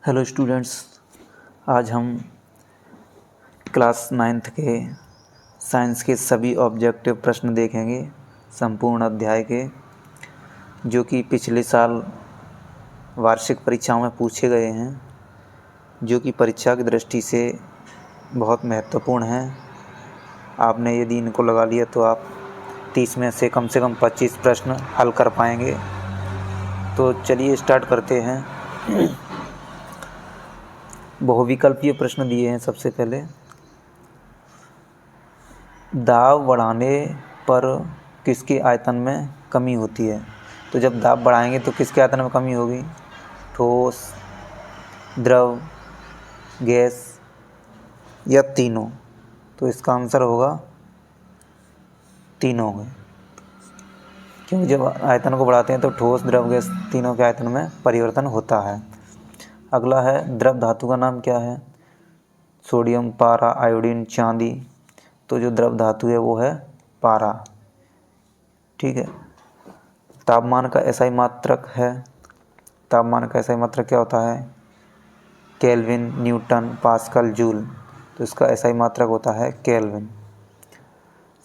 Hello students, आज हम class 9th के साइंस के सभी ऑब्जेक्टिव प्रश्न देखेंगे संपूर्ण अध्याय के, जो कि पिछले साल वार्षिक परीक्षाओं में पूछे गए हैं, जो कि परीक्षा की दृष्टि से बहुत महत्वपूर्ण हैं। आपने यदि इनको लगा लिया तो आप 30 में से कम 25 प्रश्न हल कर पाएंगे। तो चलिए स्टार्ट करते हैं। बहुविकल्पीय प्रश्न दिए हैं। सबसे पहले, दाब बढ़ाने पर किसके आयतन में कमी होती है? तो जब दाब बढ़ाएंगे तो किसके आयतन में कमी होगी? ठोस, द्रव, गैस या तीनों? तो इसका आंसर होगा तीनों है, क्योंकि जब आयतन को बढ़ाते हैं तो ठोस, द्रव, गैस तीनों के आयतन में परिवर्तन होता है। अगला है, द्रव धातु का नाम क्या है? सोडियम, पारा, आयोडीन, चांदी। तो जो द्रव धातु है वो है पारा। ठीक है। तापमान का एसआई मात्रक है। तापमान का एसआई मात्रक क्या होता है? Kelvin, Newton, pascal, joule. तो इसका एसआई मात्रक होता है केल्विन।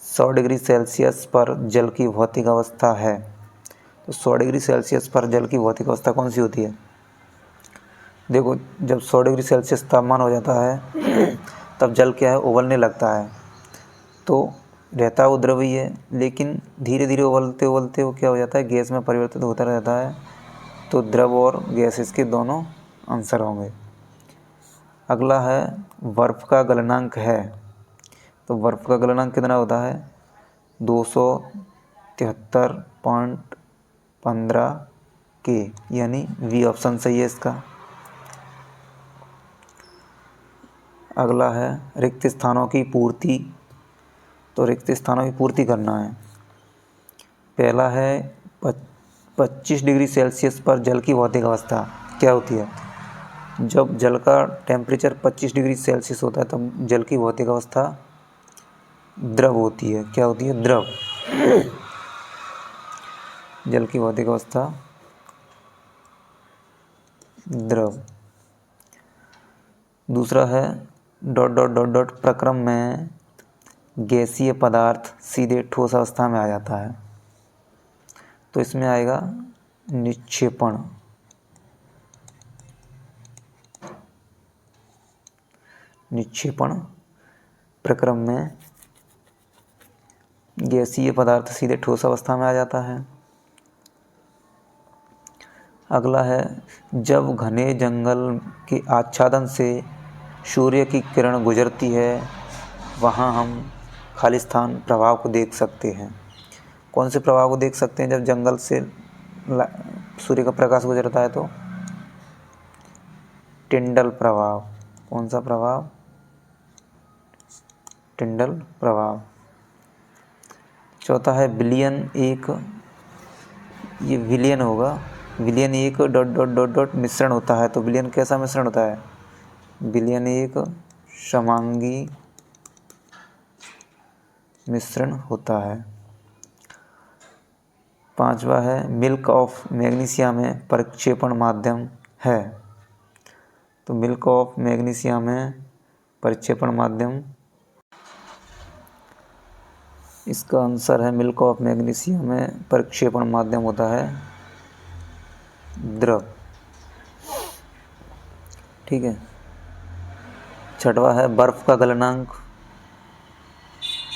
100 डिग्री सेल्सियस पर जल की भौतिक अवस्था है। तो 100 डिग्री सेल्सियस पर जल की भौतिक अवस्था कौन सी होती है? देखो, जब 100 डिग्री सेल्सियस तापमान हो जाता है तब जल क्या है, उबलने लगता है। तो रहता वो द्रवीय है, लेकिन धीरे धीरे उबलते उबलते वो क्या हो जाता है, गैस में परिवर्तित होता रहता है। तो द्रव और गैस इसके दोनों आंसर होंगे। अगला है, बर्फ़ का गलनांक है। तो बर्फ़ का गलनांक कितना होता है? 273.15 के, यानी बी ऑप्शन सही है इसका। अगला है, रिक्त स्थानों की पूर्ति। तो रिक्त स्थानों की पूर्ति करना है। पहला है, 25 डिग्री सेल्सियस पर जल की भौतिक अवस्था क्या होती है? जब जल का टेम्परेचर 25 डिग्री सेल्सियस होता है तब जल की भौतिक अवस्था द्रव होती है। क्या होती है? द्रव। जल की भौतिक अवस्था द्रव। दूसरा है, डॉट डॉट डॉट डॉट प्रक्रम में गैसीय पदार्थ सीधे ठोस अवस्था में आ जाता है। तो इसमें आएगा निक्षेपण। निक्षेपण प्रक्रम में गैसीय पदार्थ सीधे ठोस अवस्था में आ जाता है। अगला है, जब घने जंगल के आच्छादन से सूर्य की किरण गुजरती है वहाँ हम खालिस्तान प्रभाव को देख सकते हैं। कौन से प्रभाव को देख सकते हैं जब जंगल से सूर्य का प्रकाश गुजरता है? तो टिंडल प्रभाव। कौन सा प्रभाव? टिंडल प्रभाव। चौथा है, विलयन एक, ये विलयन होगा, विलयन एक डॉट डॉट डॉट डॉट मिश्रण होता है। तो विलयन कैसा मिश्रण होता है? विलयन एक समांगी मिश्रण होता है। पांचवा है, मिल्क ऑफ मैग्नीशिया में परिक्षेपण माध्यम है। तो मिल्क ऑफ मैग्नीशिया में परिक्षेपण माध्यम, इसका आंसर है मिल्क ऑफ मैग्नीशिया में परिक्षेपण माध्यम होता है द्रव। ठीक है। छठवा है, बर्फ का गलनांक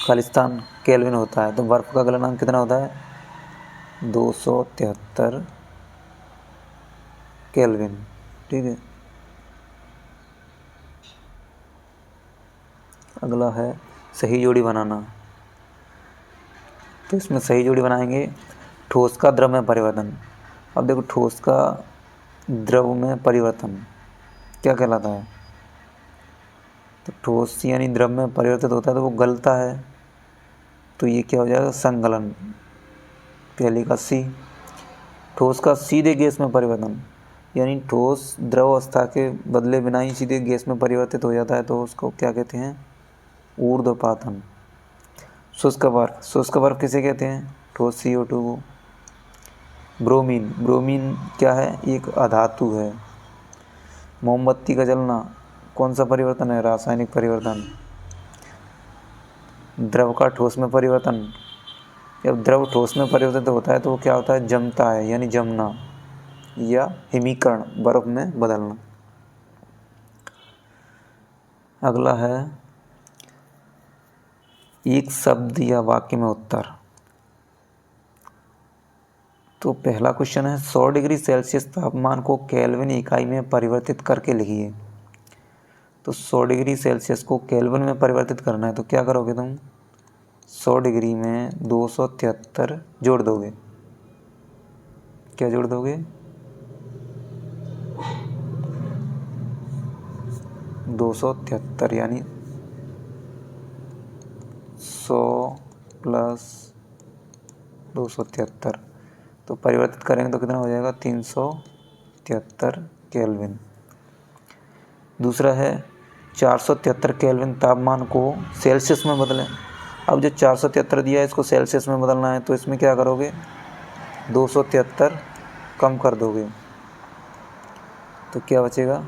खालिस्तान केल्विन होता है। तो बर्फ का गलनांक कितना होता है? 273 केल्विन। ठीक है। अगला है, सही जोड़ी बनाना। तो इसमें सही जोड़ी बनाएंगे, ठोस का द्रव में परिवर्तन। अब देखो, ठोस का द्रव में परिवर्तन क्या कहलाता है? तो ठोस यानी द्रव में परिवर्तित होता है तो वो गलता है। तो ये क्या हो जाएगा? संगलन। पहले का सी। ठोस का सीधे गैस में परिवर्तन, यानी ठोस द्रव अवस्था के बदले बिना ही सीधे गैस में परिवर्तित हो जाता है, तो उसको क्या कहते हैं? ऊर्ध्वपातन। शुष्क बर्फ। शुष्क बर्फ किसे कहते हैं? ठोस CO2 को। ब्रोमीन। ब्रोमीन क्या है? एक अधातु है। मोमबत्ती का जलना कौन सा परिवर्तन है? रासायनिक परिवर्तन। द्रव का ठोस में परिवर्तन, जब द्रव ठोस में परिवर्तित होता है तो वो क्या होता है? जमता है, यानी जमना या हिमीकरण, बर्फ में बदलना। अगला है एक शब्द या वाक्य में उत्तर। तो पहला क्वेश्चन है 100 डिग्री सेल्सियस तापमान को केल्विन इकाई में परिवर्तित करके लिखिए। तो 100 डिग्री सेल्सियस को केल्विन में परिवर्तित करना है तो क्या करोगे तुम? 100 डिग्री में 273 जोड़ दोगे। क्या जोड़ दोगे? 273, यानी 100 प्लस 273, तो परिवर्तित करेंगे तो कितना हो जाएगा? 373 केल्विन। दूसरा है 473 केल्विन तापमान को सेल्सियस में बदलें। अब जो 473 दिया है इसको सेल्सियस में बदलना है तो इसमें क्या करोगे? 273 कम कर दोगे तो क्या बचेगा?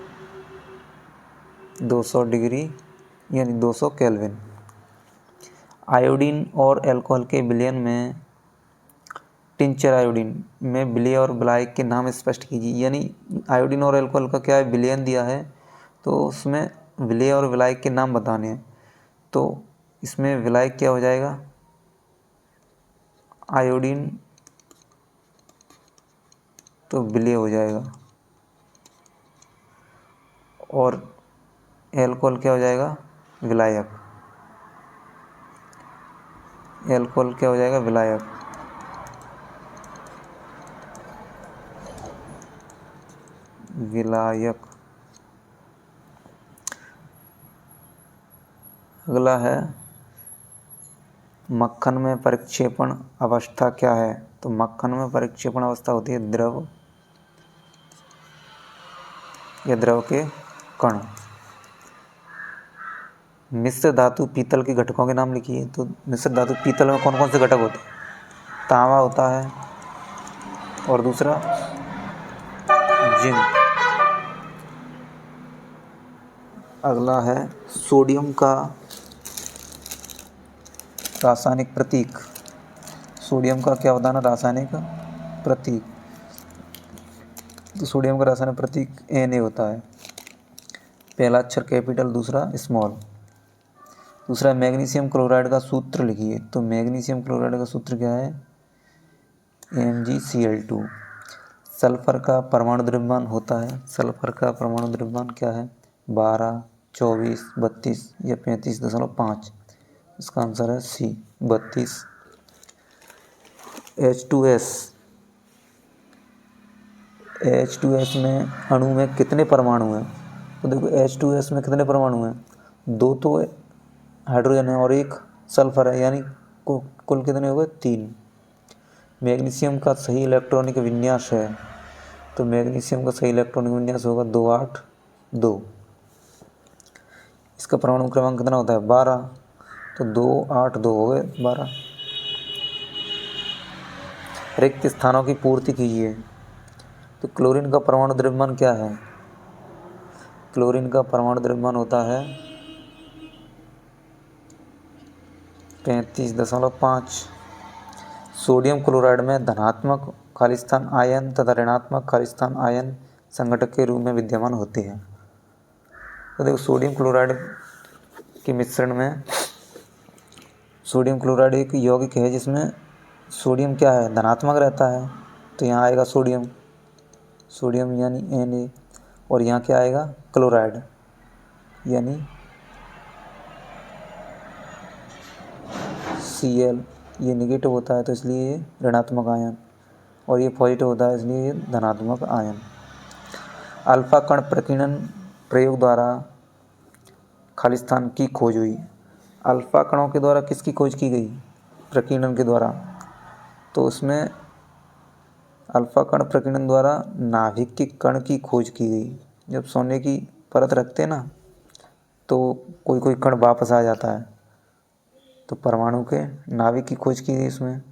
200 डिग्री यानी 200 केल्विन। आयोडीन और एल्कोहल के विलयन में टिंचर आयोडीन में विलय और विलायक के नाम स्पष्ट कीजिए। यानी आयोडीन और एल्कोहल का क्या है? विलयन दिया है तो उसमें विलय और विलायक के नाम बताने हैं। तो इसमें विलायक क्या हो जाएगा? आयोडीन तो विलय हो जाएगा, और एल्कोहल क्या हो जाएगा? विलायक। एल्कोहल क्या हो जाएगा? विलायक। विलायक। अगला है मक्खन में परिक्षेपण अवस्था क्या है? तो मक्खन में परिक्षेपण अवस्था होती है द्रव या द्रव के कण। मिश्र धातु पीतल के घटकों के नाम लिखिए। तो मिश्र धातु पीतल में कौन कौन से घटक होते हैं? तांबा होता है, और दूसरा जिंक। अगला है सोडियम का रासायनिक प्रतीक। सोडियम का क्या बताना? रासायनिक प्रतीक। तो सोडियम का रासायनिक प्रतीक Na होता है। पहला अक्षर कैपिटल, दूसरा स्मॉल। दूसरा मैग्नीशियम क्लोराइड का सूत्र लिखिए। तो मैग्नीशियम क्लोराइड का सूत्र क्या है? MgCl2। सल्फर का परमाणु द्रव्यमान होता है। सल्फर का परमाणु द्रव्यमान क्या है? 12, 24, 32 या 35.5। इसका आंसर है C, 32। H2S। H2S में अणु में कितने परमाणु हैं? तो देखो H2S में कितने परमाणु हैं? 2 तो हाइड्रोजन है और 1 सल्फर है, यानी कुल कितने हो गए? 3। मैग्नीशियम का सही इलेक्ट्रॉनिक विन्यास है। तो मैग्नीशियम का सही इलेक्ट्रॉनिक विन्यास होगा 282। इसका परमाणु क्रमांक कितना होता है? 12। तो 282 हो गए 12। रिक्त स्थानों की पूर्ति कीजिए। तो क्लोरीन का परमाणु द्रव्यमान क्या है? क्लोरीन का परमाणु द्रव्यमान होता है 35.5। सोडियम क्लोराइड में धनात्मक खालिस्तान आयन तथा ऋणात्मक खालिस्तान आयन संघटक के रूप में विद्यमान होते हैं। तो देखो सोडियम क्लोराइड के मिश्रण में, सोडियम क्लोराइड एक यौगिक है जिसमें सोडियम क्या है? धनात्मक रहता है। तो यहाँ आएगा सोडियम, सोडियम यानी Na, और यहाँ क्या आएगा? क्लोराइड यानी Cl। ये निगेटिव होता है तो इसलिए ये ऋणात्मक आयन, और ये पॉजिटिव होता है इसलिए ये धनात्मक आयन। अल्फा कण प्रकीर्णन प्रयोग द्वारा खालिस्तान की खोज हुई। अल्फा कणों के द्वारा किसकी खोज की गई? प्रकीर्णन के द्वारा। तो उसमें अल्फा कण प्रकीर्णन द्वारा नाभिक के कण की खोज की गई। जब सोने की परत रखते हैं ना तो कोई कोई कण वापस आ जाता है, तो परमाणु के नाभिक की खोज की गई इसमें।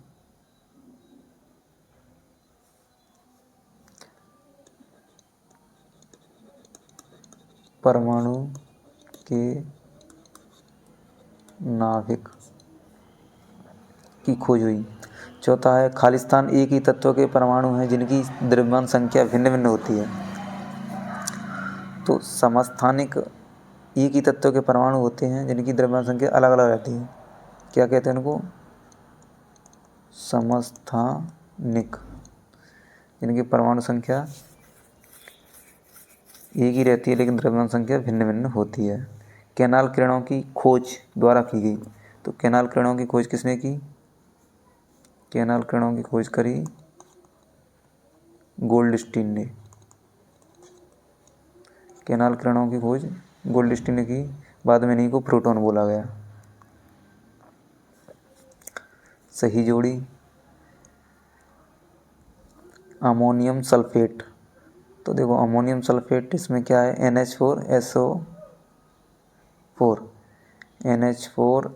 परमाणु के नाभिक की खोज हुई। चौथा है खालिस्तान एक ही तत्व के परमाणु हैं जिनकी द्रव्यमान संख्या भिन्न भिन्न होती है। तो समस्थानिक एक ही तत्व के परमाणु होते हैं जिनकी द्रव्यमान संख्या अलग अलग रहती है। क्या कहते हैं उनको? समस्थानिक, जिनकी परमाणु संख्या एक ही रहती है लेकिन द्रव्यमान संख्या भिन्न भिन्न होती है। कैनाल किरणों की खोज द्वारा की गई। तो कैनाल किरणों की खोज किसने की? कैनाल किरणों की खोज करी गोल्डस्टीन ने। कैनाल किरणों की खोज गोल्डस्टीन ने की, बाद में इन्हीं को प्रोटॉन बोला गया। सही जोड़ी अमोनियम सल्फेट। तो देखो अमोनियम सल्फेट इसमें क्या है? NH4SO4, NH4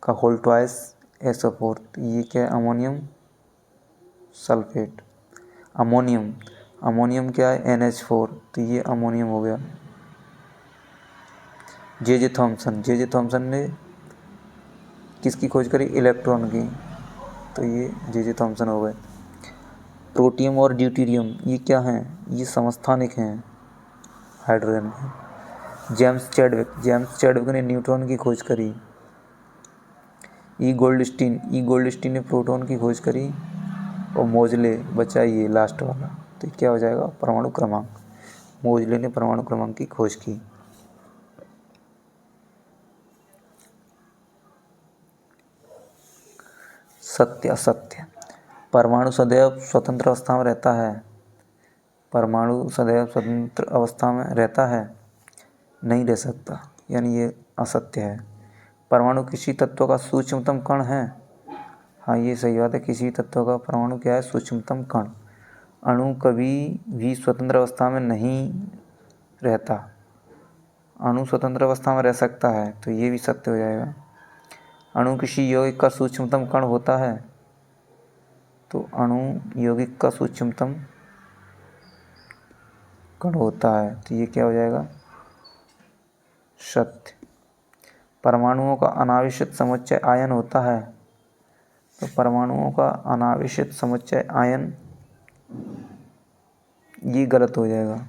का होल ट्वाइस SO4। तो ये क्या है? Ammonium sulphate. अमोनियम क्या है? NH4, तो ये अमोनियम हो गया। जे थॉमसन ने किसकी खोज करी? इलेक्ट्रॉन की, तो ये जे थॉमसन हो गए। प्रोटियम और ड्यूटेरियम ये क्या हैं? ये समस्थानिक हैं हाइड्रोजन के। जेम्स चैडविक ने न्यूट्रॉन की खोज करी। ई गोल्डस्टीन ने प्रोटॉन की खोज करी। और मोजले बचा ये लास्ट वाला, तो क्या हो जाएगा? परमाणु क्रमांक। मोजले ने परमाणु क्रमांक की खोज की। सत्य असत्य। परमाणु सदैव स्वतंत्र अवस्था में रहता है। परमाणु सदैव स्वतंत्र अवस्था में रहता है? नहीं रह सकता, यानी ये असत्य है। परमाणु किसी तत्व का सूक्ष्मतम कण है? हाँ, ये सही बात है। किसी तत्व का परमाणु क्या है? सूक्ष्मतम कण। अणु कभी भी स्वतंत्र अवस्था में नहीं रहता। अणु स्वतंत्र अवस्था में रह सकता है, तो ये भी सत्य हो जाएगा। अणु किसी यौगिक का सूक्ष्मतम कण होता है? तो अणु यौगिक का सूक्ष्मतम कण होता है, तो ये क्या हो जाएगा? सत्य। परमाणुओं का अनावेशित समुच्चय आयन होता है? तो परमाणुओं का अनावेशित समुच्चय आयन, ये गलत हो जाएगा,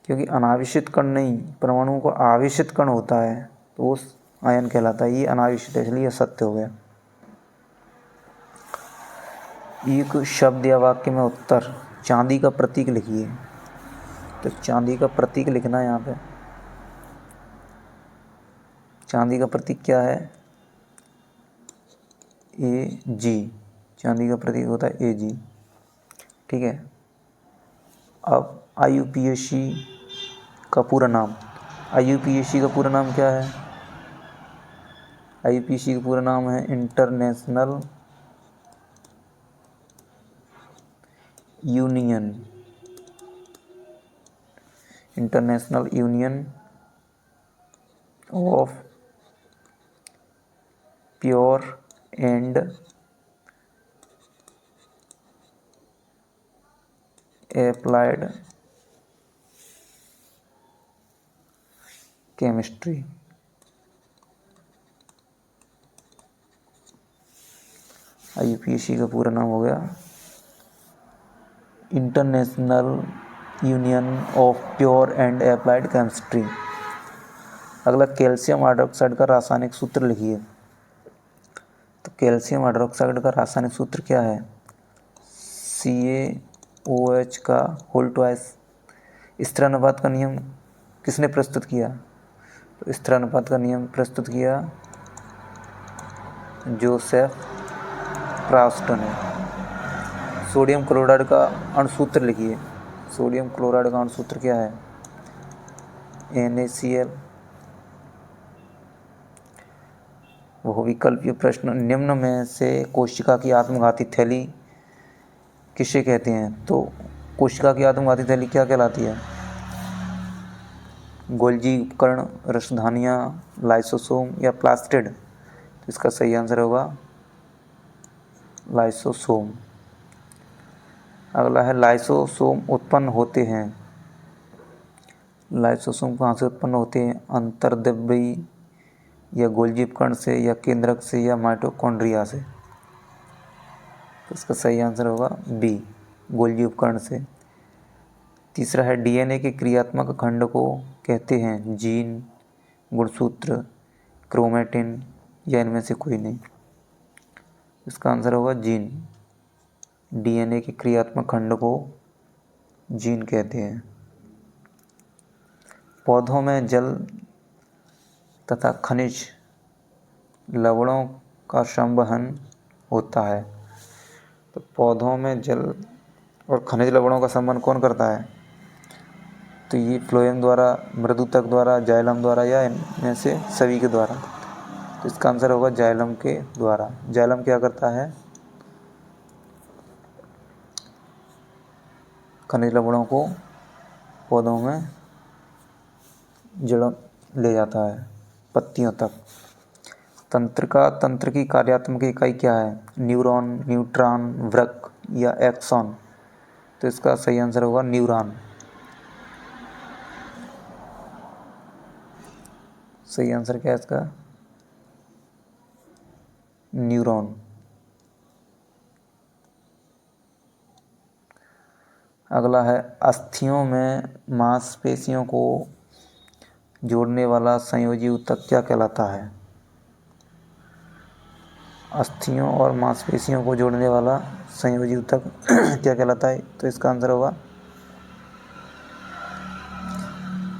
क्योंकि अनावेशित कण नहीं, परमाणुओं का आवेशित कण होता है तो वो आयन कहलाता है। ये अनावेशित है, इसलिए सत्य हो गया। एक शब्द या वाक्य में उत्तर चांदी का प्रतीक लिखिए। तो चांदी का प्रतीक लिखना है यहाँ पे। चांदी का प्रतीक क्या है? AG। चांदी का प्रतीक होता है AG। ठीक है। अब IUPAC का पूरा नाम। IUPAC का पूरा नाम क्या है? IUPAC का पूरा नाम है international union of pure and applied chemistry. IUPAC का पूरा नाम हो गया international union of pure and applied chemistry. अगला कैल्शियम हाइड्रोक्साइड का रासायनिक सूत्र लिखिए। तो कैल्शियम हाइड्रोक्साइड का रासायनिक सूत्र क्या है? CaOH का होल ट्वाइस। स्थिरानुपात का नियम किसने प्रस्तुत किया? तो स्थिरानुपात का नियम प्रस्तुत किया जोसेफ प्रॉस्ट ने। सोडियम क्लोराइड का अणुसूत्र लिखिए। सोडियम क्लोराइड का अणुसूत्र क्या है? NaCl। बहुविकल्पीय प्रश्न, निम्न में से कोशिका की आत्मघाती थैली किसे कहते हैं? तो कोशिका की आत्मघाती थैली क्या कहलाती है? गोल्जी उपकरण, रसधानियाँ, लाइसोसोम या प्लास्टिड? तो इसका सही आंसर होगा लाइसोसोम। अगला है लाइसोसोम उत्पन्न होते हैं। लाइसोसोम कहाँ से उत्पन्न होते हैं? अंतर्द्रव्यी या गोल्जी उपकरण से या केंद्रक से या माइटोकॉन्ड्रिया से। तो इसका सही आंसर होगा बी, गोल्जी उपकरण से। तीसरा है डीएनए के क्रियात्मक खंड को कहते हैं जीन, गुणसूत्र, क्रोमेटिन या इनमें से कोई नहीं। इसका आंसर होगा जीन। डीएनए के क्रियात्मक खंड को जीन कहते हैं। पौधों में जल तथा खनिज लवणों का संवहन होता है। तो पौधों में जल और खनिज लवणों का संवहन कौन करता है? तो ये फ्लोएम द्वारा, मृदुतक द्वारा, जाइलम द्वारा या इनमें से सभी के द्वारा। तो इसका आंसर होगा जाइलम के द्वारा। जाइलम क्या करता है? खनिज लवणों को पौधों में जड़ ले जाता है, पत्तियों तक। तंत्र की कार्यात्मक इकाई क्या है? न्यूरॉन, न्यूट्रॉन, वृक्क या एक्सॉन। तो इसका सही आंसर होगा न्यूरॉन। सही आंसर क्या है इसका? न्यूरॉन। अगला है अस्थियों में मांसपेशियों को जोड़ने वाला संयोजी ऊतक क्या कहलाता है? अस्थियों और मांसपेशियों को जोड़ने वाला संयोजी ऊतक क्या कहलाता है? तो इसका आंसर होगा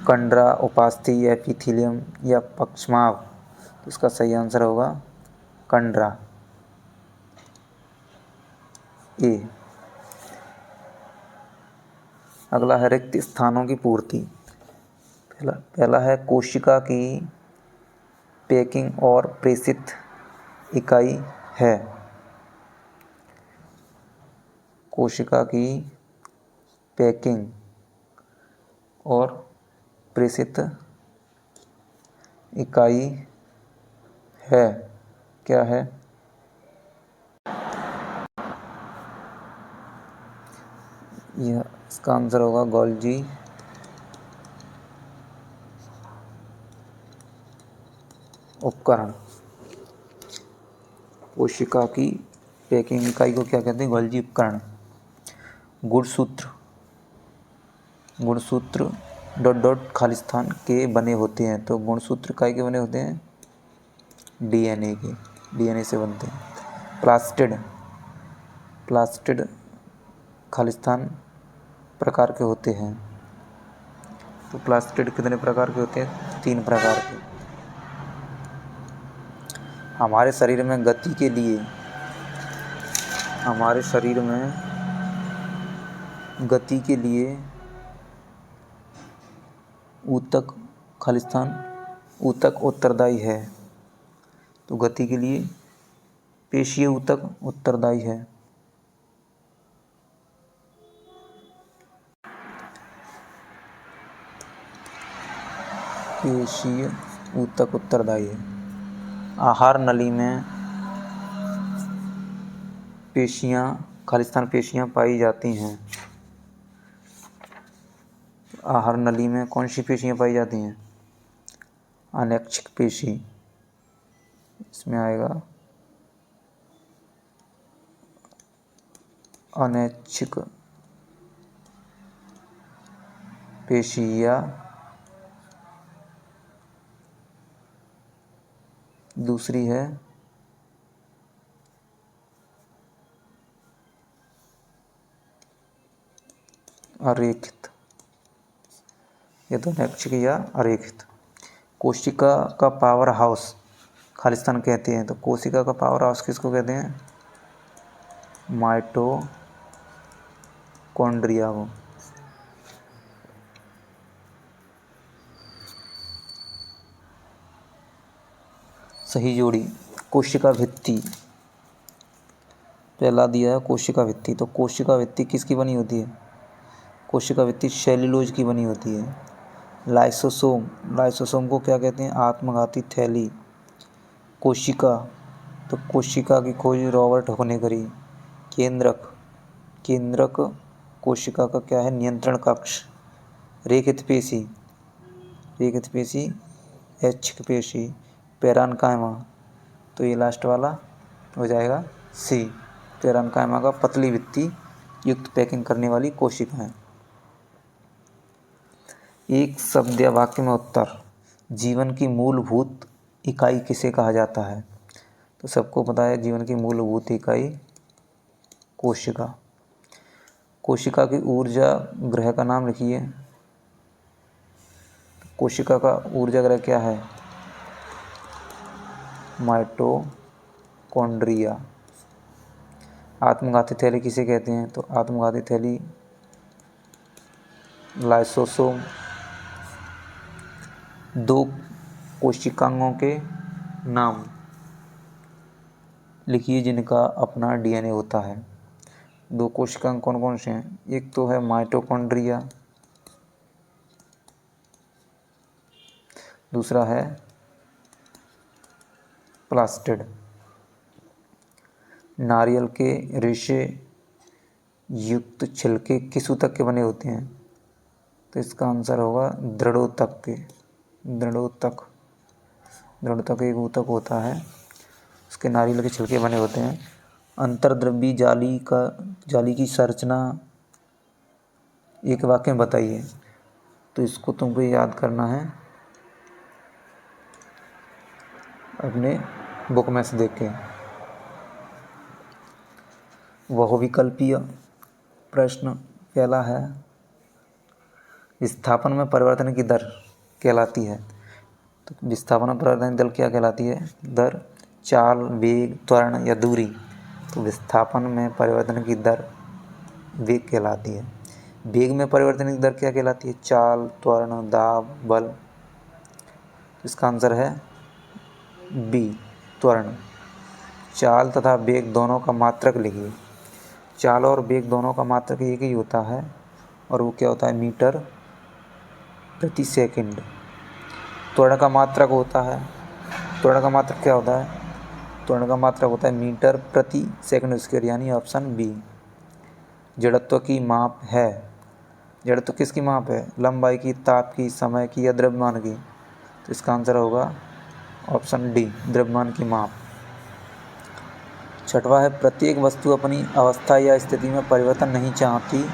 कंडरा, उपास्थि, एपिथेलियम या पक्षमाभ। तो इसका सही आंसर होगा कंडरा, ए। अगला है रिक्त स्थानों की पूर्ति। पहला है कोशिका की पैकिंग और प्रेषित इकाई है। कोशिका की पैकिंग और प्रेषित इकाई है, क्या है? यह इसका आंसर होगा गोल्जी उपकरण। कोशिका की पैकिंग इकाई को क्या कहते हैं? गोल्जी उपकरण। गुणसूत्र, गुणसूत्र डॉट डॉट खालिस्तान के बने होते हैं। तो गुणसूत्र काय के बने होते हैं? डीएनए के, डीएनए से बनते हैं। प्लास्टिड, प्लास्टिड खालिस्तान प्रकार के होते हैं। तो प्लास्टिड कितने प्रकार के होते हैं? 3 प्रकार के। हमारे शरीर में गति के लिए, हमारे शरीर में गति के लिए ऊतक खालिस्तान ऊतक उत्तरदायी है। तो गति के लिए पेशीय ऊतक उत्तरदायी है। पेशीय ऊतक उत्तरदायी है। आहार नली में पेशियां, खालिस्तान पेशियां पाई जाती हैं। आहार नली में कौन सी पेशियां पाई जाती हैं? अनैच्छिक पेशी, इसमें आएगा अनैच्छिक पेशी या दूसरी है अरेखित। ये तो अनैच्छिक या अरेखित। कोशिका का पावर हाउस खालिस्तान कहते हैं। तो कोशिका का पावर हाउस किसको कहते हैं? माइटोकॉन्ड्रिया को। सही जोड़ी कोशिका भित्ति। पहला दिया है कोशिका भित्ति। तो कोशिका भित्ति किसकी बनी होती है? कोशिका भित्ति सेल्यूलोज की बनी होती है। लाइसोसोम, लाइसोसोम को क्या कहते हैं? आत्मघाती थैली। कोशिका, तो कोशिका की खोज रॉबर्ट हुक ने करी। केंद्रक, केंद्रक कोशिका का क्या है? नियंत्रण कक्ष। रेखित पेशी, रेखित पेशी, ऐच्छिक पेशी, पैरान्काइमा, तो ये लास्ट वाला हो जाएगा सी। पैरान्काइमा का पतली भित्ति युक्त पैकिंग करने वाली कोशिकाएं। एक शब्द या वाक्य में उत्तर। जीवन की मूलभूत इकाई किसे कहा जाता है? तो सबको पता है जीवन की मूलभूत इकाई कोशिका। कोशिका की ऊर्जा ग्रह का नाम लिखिए। कोशिका का ऊर्जा ग्रह क्या है? माइटोकॉन्ड्रिया। आत्मघाती थैली किसे कहते हैं? तो आत्मघाती थैली लाइसोसोम। दो कोशिकांगों के नाम लिखिए जिनका अपना डीएनए होता है। दो कोशिकांग कौन कौन से हैं? एक तो है माइटोकॉन्ड्रिया, दूसरा है प्लास्टिड। नारियल के रेशे युक्त छिलके किस ऊतक के बने होते हैं? तो इसका आंसर होगा दृढ़ोतक के। दृढ़ोतक एक ऊतक होता है, उसके नारियल के छिलके बने होते हैं। अंतर्द्रव्यी जाली की संरचना एक वाक्य में बताइए। तो इसको तुमको याद करना है अपने बुक में से देख के। बहुविकल्पीय प्रश्न पहला है, विस्थापन में परिवर्तन की दर कहलाती है। तो विस्थापन में परिवर्तन की दर क्या कहलाती है? दर, चाल, वेग, त्वरण या दूरी। तो विस्थापन में परिवर्तन की दर वेग कहलाती है। वेग में परिवर्तन की दर क्या कहलाती है? चाल, त्वरण, दाब, बल। इसका आंसर है बी, त्वरण। चाल तथा वेग दोनों का मात्रक लिखिए। चाल और वेग दोनों का मात्रक एक ही होता है और वो क्या होता है? मीटर प्रति सेकंड। त्वरण का मात्रक होता है, त्वरण का मात्रक क्या होता है? त्वरण का मात्रक होता है मीटर प्रति सेकंड स्क्वायर, यानी ऑप्शन बी। जड़त्व की माप है। जड़त्व किसकी माप है? लंबाई की, ताप की, समय की या द्रव्यमान की? तो इसका आंसर होगा ऑप्शन डी, द्रव्यमान की माप। छठवां है, प्रत्येक वस्तु अपनी अवस्था या स्थिति में परिवर्तन नहीं चाहती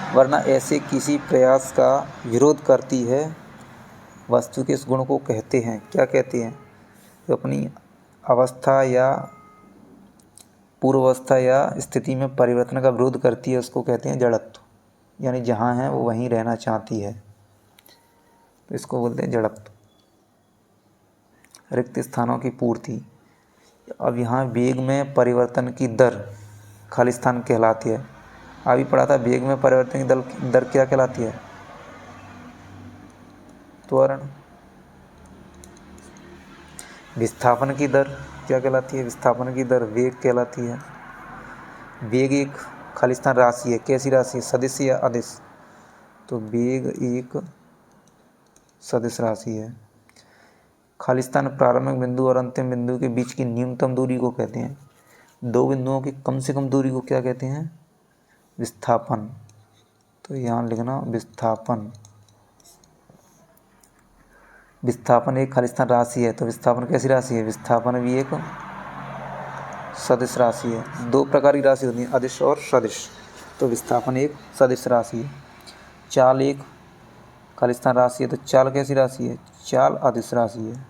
वरना ऐसे किसी प्रयास का विरोध करती है। वस्तु के इस गुण को कहते हैं, क्या कहते हैं? तो अपनी अवस्था या पूर्वावस्था या स्थिति में परिवर्तन का विरोध करती है, उसको कहते हैं जड़त्व। यानी जहाँ है वो वहीं रहना चाहती है, तो इसको बोलते हैं जड़त्व। रिक्त स्थानों की पूर्ति। अब यहाँ वेग में परिवर्तन की दर खाली स्थान कहलाती है। अभी पढ़ा था वेग में परिवर्तन की दर क्या कहलाती है? त्वरण। विस्थापन की दर क्या कहलाती है? विस्थापन की दर वेग कहलाती है। वेग एक खाली स्थान राशि है। कैसी राशि है? सदिश या अदिश? तो वेग एक सदिश राशि है। खाली स्थान प्रारंभिक बिंदु और अंतिम बिंदु के बीच की न्यूनतम दूरी को कहते हैं। दो बिंदुओं की कम से कम दूरी को क्या कहते हैं? विस्थापन। तो यहाँ लिखना विस्थापन। विस्थापन एक खाली स्थान राशि है, तो विस्थापन कैसी राशि है? विस्थापन भी एक सदिश राशि है। दो प्रकार की राशि होती है, अदिश और सदिश। तो विस्थापन एक सदिश राशि है। चाल एक खाली स्थान राशि है, तो चाल कैसी राशि है? चाल अदिश राशि है।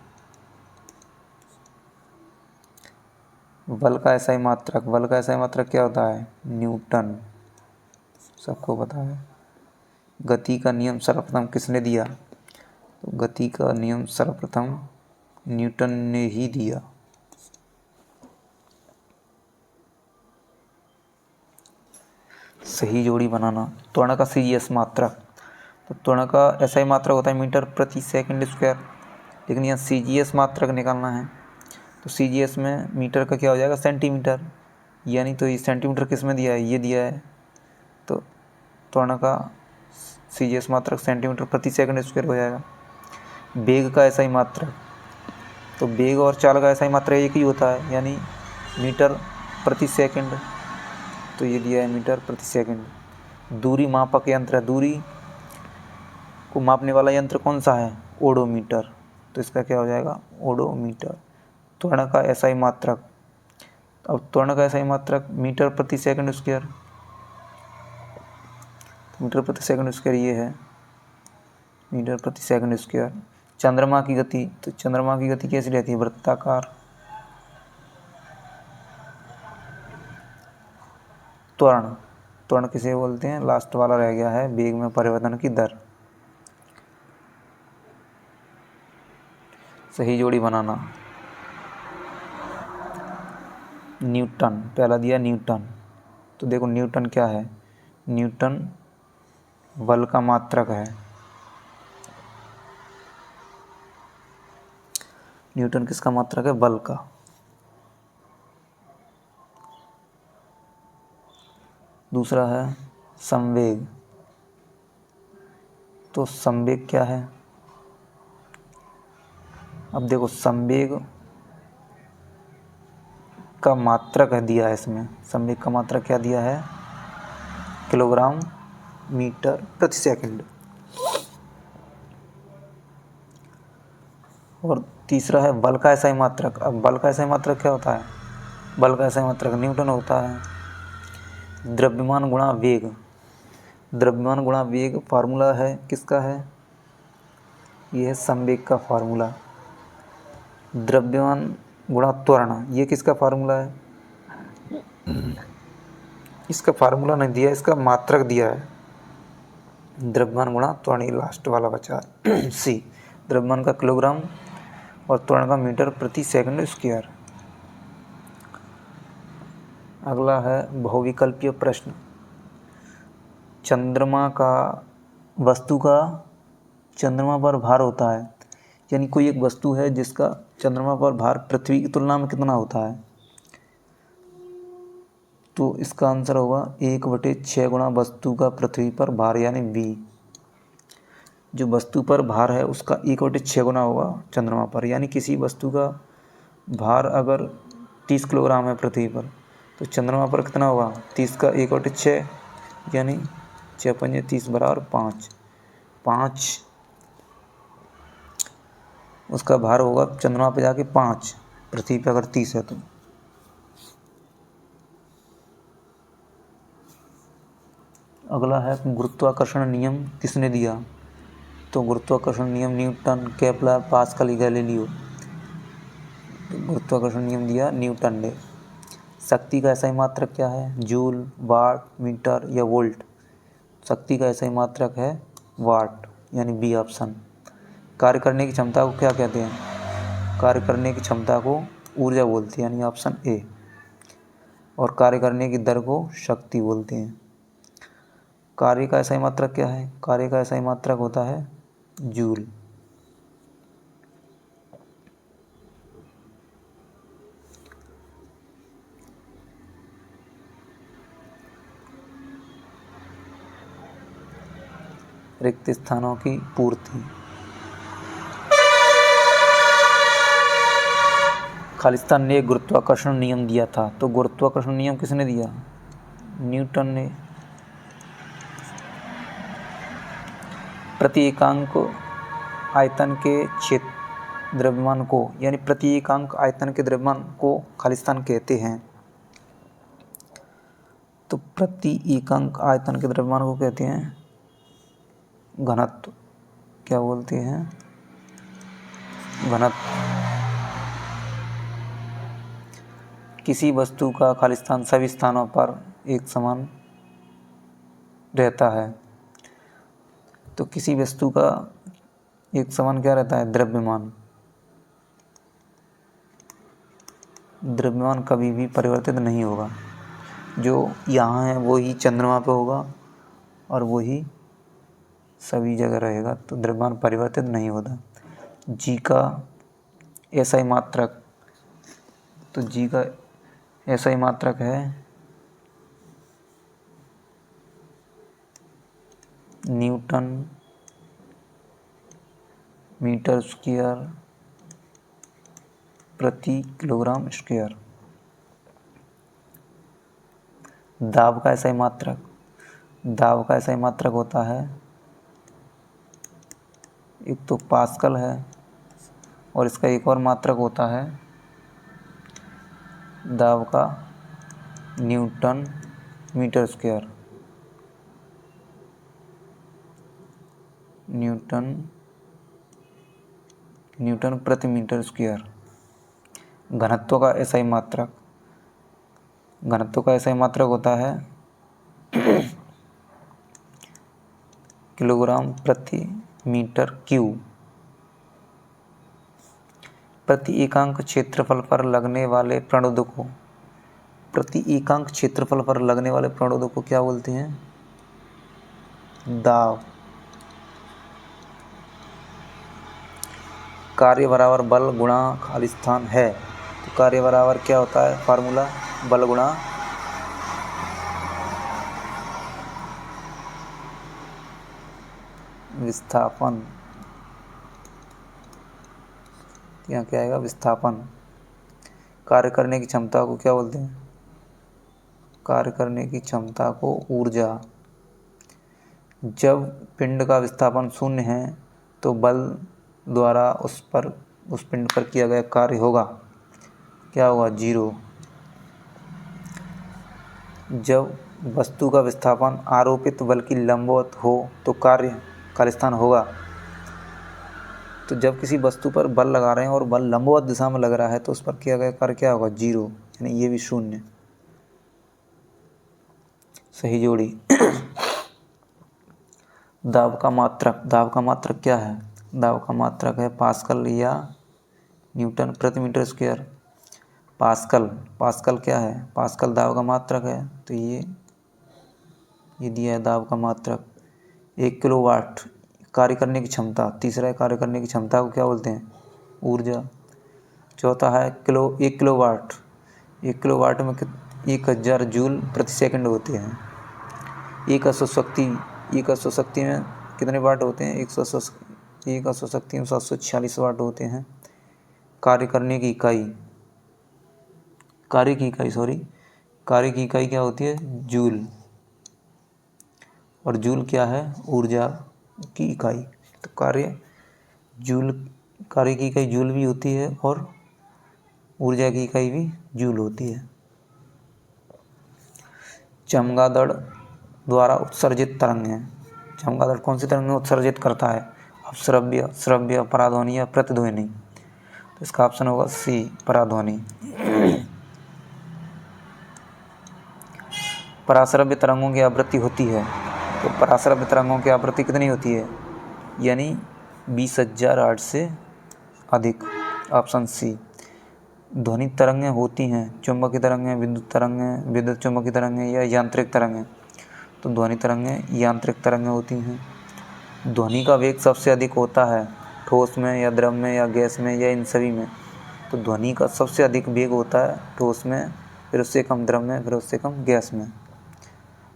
बल का एसआई मात्रक। बल का एसआई मात्रक क्या होता है? न्यूटन, सबको पता है। गति का नियम सर्वप्रथम किसने दिया? तो गति का नियम सर्वप्रथम न्यूटन ने ही दिया। सही जोड़ी बनाना। त्वरण का सीजीएस मात्रक। तो त्वरण का एसआई मात्रक होता है मीटर प्रति सेकंड स्क्वायर, लेकिन यहाँ सीजीएस मात्रक निकालना है। तो सीजीएस में मीटर का क्या हो जाएगा? सेंटीमीटर। यानी तो ये सेंटीमीटर किस में दिया है? ये दिया है। तो त्वरण का सीजीएस मात्रक सेंटीमीटर प्रति सेकंड स्क्वायर हो जाएगा। वेग का एसआई मात्रक। तो वेग और चाल का एसआई मात्रक एक ही होता है, यानी मीटर प्रति सेकंड। तो ये दिया है मीटर प्रति सेकंड। दूरी मापक यंत्र है। दूरी को मापने वाला यंत्र कौन सा है? ओडोमीटर। तो इसका क्या हो जाएगा? ओडोमीटर। त्वरण का एसआई मात्रक, अब त्वरण का एसआई मात्रक मीटर प्रति सेकंड स्क्वायर, मीटर प्रति सेकंड स्क्वायर ये है मीटर प्रति सेकंड स्क्वायर। चंद्रमा की गति, तो चंद्रमा की गति कैसी रहती है? वृत्ताकार। त्वरण, त्वरण किसे बोलते हैं? लास्ट वाला रह गया है वेग में परिवर्तन की दर। सही जोड़ी बनाना। न्यूटन, पहला दिया न्यूटन, तो देखो न्यूटन क्या है? न्यूटन बल का मात्रक है। न्यूटन किसका मात्रक है? बल का। दूसरा है संवेग, तो संवेग क्या है? अब देखो संवेग का मात्रक है दिया है इसमें, संवेग का मात्रक क्या दिया है? किलोग्राम मीटर प्रति सेकंड। और तीसरा है बल का एसआई मात्रक। अब बल का एसआई मात्रक क्या होता है? बल का एसआई मात्रक न्यूटन होता है। द्रव्यमान गुणा वेग, द्रव्यमान गुणा वेग फार्मूला है किसका है? ये है संवेग का फार्मूला। द्रव्यमान गुणा त्वरण, ये किसका फार्मूला है? इसका फार्मूला नहीं दिया, इसका मात्रक दिया है। द्रव्यमान गुणा त्वरण, ये लास्ट वाला बचा सी। द्रव्यमान का किलोग्राम और त्वरण का मीटर प्रति सेकंड स्क्वायर। अगला है बहुविकल्पीय प्रश्न। चंद्रमा का, वस्तु का चंद्रमा पर भार होता है, यानी कोई एक वस्तु है जिसका चंद्रमा पर भार पृथ्वी की तुलना में कितना होता है? तो इसका आंसर होगा 1/6 गुणा वस्तु का पृथ्वी पर भार, यानी v। जो वस्तु पर भार है उसका 1/6 गुना होगा चंद्रमा पर, यानी किसी वस्तु का भार अगर 30 किलोग्राम है पृथ्वी पर, तो चंद्रमा पर कितना होगा? 30 का 1/6, यानी 6 पंजे 30 बराबर 5। 5 उसका भार होगा चंद्रमा पे जाके 5, पृथ्वी पे अगर 30 है तो। अगला है गुरुत्वाकर्षण नियम किसने दिया? तो गुरुत्वाकर्षण नियम न्यूटन, केपलर, पास्कल, गैलीलियो। तो गुरुत्वाकर्षण नियम दिया न्यूटन ने। शक्ति का एसआई मात्रक क्या है? जूल, वाट, मीटर या वोल्ट? शक्ति का एसआई मात्रक है वाट, यानी बी ऑप्शन। कार्य करने की क्षमता को क्या कहते हैं? कार्य करने की क्षमता को ऊर्जा बोलते हैं, यानी ऑप्शन ए। और कार्य करने की दर को शक्ति बोलते हैं। कार्य का एसआई मात्रक क्या है? कार्य का एसआई मात्रक होता है जूल। रिक्त स्थानों की पूर्ति। खालिस्तान ने गुरुत्वाकर्षण नियम दिया था, तो गुरुत्वाकर्षण नियम किसने दिया? न्यूटन ने। प्रति एकांक आयतन के क्षेत्र द्रव्यमान को, यानी प्रति एकांक आयतन के द्रव्यमान को खालिस्तान कहते हैं। तो प्रति एकांक आयतन के द्रव्यमान को कहते हैं घनत्व। क्या बोलते हैं? घनत्व। किसी वस्तु का खालिस्तान सभी स्थानों पर एक समान रहता है, तो किसी वस्तु का एक समान क्या रहता है? द्रव्यमान। द्रव्यमान कभी भी परिवर्तित नहीं होगा। जो यहाँ है वो ही चंद्रमा पे होगा और वही सभी जगह रहेगा, तो द्रव्यमान परिवर्तित नहीं होता। जी का एसआई मात्रक, तो जी का एसआई मात्रक है न्यूटन मीटर स्क्वायर प्रति किलोग्राम स्क्वायर। दाब का एसआई मात्रक, दाब का एसआई मात्रक होता है एक तो पास्कल है और इसका एक और मात्रक होता है दाब का न्यूटन मीटर स्क्वायर। न्यूटन प्रति मीटर स्क्वायर। घनत्व का ऐसा ही मात्रक होता है किलोग्राम प्रति मीटर क्यूब। प्रति एकांक क्षेत्रफल पर लगने वाले प्रणोदक को क्या बोलते हैं? दाब। कार्य बराबर बल गुणा खाली स्थान है, तो कार्य बराबर क्या होता है फार्मूला? बल गुणा विस्थापन। यहाँ क्या आएगा? विस्थापन। कार्य करने की क्षमता को क्या बोलते हैं? कार्य करने की क्षमता को ऊर्जा। जब पिंड का विस्थापन शून्य है तो बल द्वारा उस पिंड पर किया गया कार्य होगा, क्या होगा? 0। जब वस्तु का विस्थापन आरोपित बल की लंबवत हो तो कार्य स्थान होगा। तो जब किसी वस्तु पर बल लगा रहे हैं और बल लंबवत दिशा में लग रहा है तो उस पर किया गया कार्य क्या होगा? 0, यानी ये भी 0। सही जोड़ी। दाब का मात्रक क्या है? दाब का मात्रक है पास्कल या न्यूटन प्रति मीटर स्क्वायर। पास्कल क्या है? पास्कल दाब का मात्रक है, तो ये दिया है दाब का मात्रक। 1 किलोवाट कार्य करने की क्षमता। तीसरा है कार्य करने की क्षमता को क्या बोलते हैं? ऊर्जा। चौथा है 1 किलोवाट। 1 किलोवाट में 1000 जूल प्रति सेकंड होते हैं। एक अश्वशक्ति में कितने वाट होते हैं? 1 अश्वशक्ति में 746 वाट होते हैं। कार्य की इकाई क्या होती है? जूल। और जूल क्या है? ऊर्जा की इकाई। तो कार्य की इकाई जूल भी होती है और ऊर्जा की इकाई भी जूल होती है। चमगादड़ द्वारा उत्सर्जित तरंगें। चमगादड़ कौन सी तरंगें उत्सर्जित करता है? अपश्रव्य, श्रव्य, पराध्वनि या प्रतिध्वनि। तो इसका ऑप्शन होगा सी, पराध्वनि। पराश्रव्य तरंगों की आवृत्ति होती है, तो पराश्रव्य तरंगों की आवृत्ति कितनी होती है? यानी 20,000 हर्ट्ज से अधिक। Option C. ध्वनि तरंगें होती हैं चुंबकीय तरंगें, विद्युत चुंबकीय तरंगें या यांत्रिक तरंगें। तो ध्वनि तरंगें यांत्रिक तरंगें होती हैं। ध्वनि का वेग सबसे अधिक होता है ठोस में या द्रव में या गैस में या इन सभी में। तो ध्वनि का सबसे अधिक वेग होता है ठोस में, फिर उससे कम द्रव में, फिर उससे कम गैस में।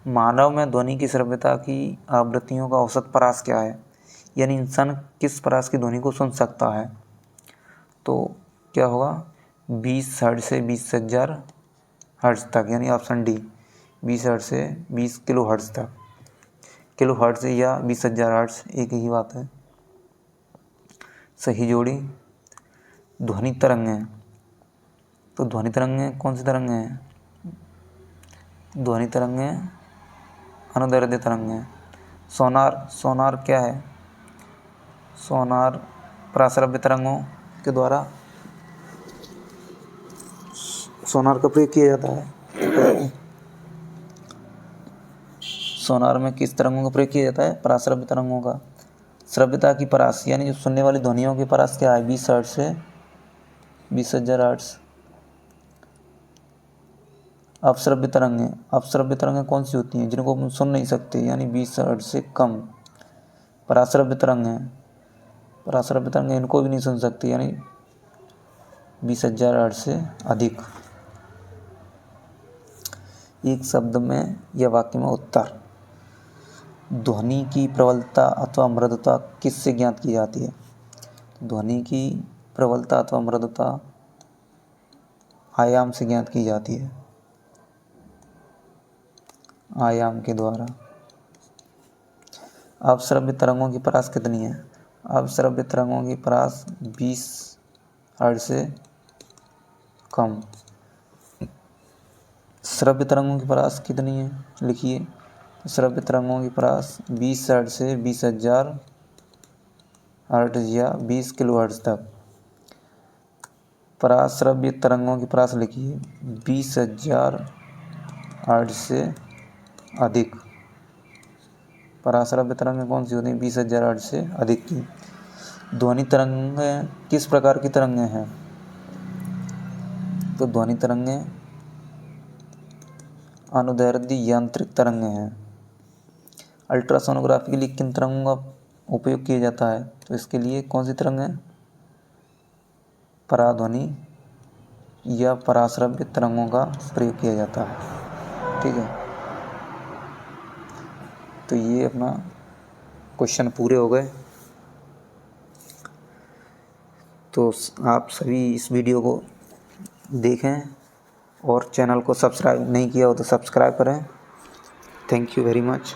मानव में ध्वनि की श्रव्यता की आवृत्तियों का औसत परास क्या है? यानी इंसान किस परास की ध्वनि को सुन सकता है? तो क्या होगा? 20 हर्ट्ज से 20,000 हर्ट्ज तक, यानी ऑप्शन डी 20 हर्ट्ज से 20 किलो हर्ट्ज तक। किलो हर्ट्ज या 20,000 हर्ट्ज एक ही बात है। सही जोड़ी। ध्वनि तरंगें। तो ध्वनि तरंगें कौन सी तरंगें हैं? ध्वनि तरंगें अनुदैर्ध्य तरंगें। सोनार क्या है? सोनार पराश्रव्य तरंगों के द्वारा सोनार का प्रयोग किया जाता है। सोनार में किस तरंगों का प्रयोग किया जाता है? पराश्रव्य तरंगों का। श्रव्यता की परास यानी जो सुनने वाली ध्वनियों की परास क्या है? 20 हर्ट्ज से 20,000 हर्ट्ज। अपश्रव्य तरंगें कौन सी होती हैं? जिनको हम सुन नहीं सकते, यानी 20 हर्ट्ज से कम। पराश्रव्य तरंगें इनको भी नहीं सुन सकती, यानी 20,000 हर्ट्ज से अधिक। एक शब्द में या वाक्य में उत्तर। ध्वनि की प्रबलता अथवा मृदुता किससे ज्ञात की जाती है? ध्वनि की प्रबलता अथवा मृदुता आयाम से ज्ञात की जाती है, आयाम के द्वारा। अपश्रव्य तरंगों की परास कितनी है? अब श्रव्य तरंगों की परास 20 हर्ट्ज से कम। श्रव्य तरंगों की परास कितनी है लिखिए। श्रव्य तरंगों की परास 20 हर्ट्ज से 20,000 हर्ट्ज या 20 किलो हर्ट्ज तक। पराश्रव्य तरंगों की परास लिखिए 20,000 हर्ट्ज से अधिक। पराश्रव्य तरंगें कौन सी होती हैं? 20,000 हर्ट्ज से अधिक की। ध्वनि तरंगें किस प्रकार की तरंगें हैं? तो ध्वनि तरंगें अनुदैर्ध्य यांत्रिक तरंगें हैं। अल्ट्रासोनोग्राफी के लिए किन तरंगों का उपयोग किया जाता है? तो इसके लिए कौन सी तरंगें? पराध्वनि या पराश्रव्य तरंगों का प्रयोग किया जाता है। ठीक है, तो ये अपना क्वेश्चन पूरे हो गए। तो आप सभी इस वीडियो को देखें और चैनल को सब्सक्राइब नहीं किया हो तो सब्सक्राइब करें। Thank you very much.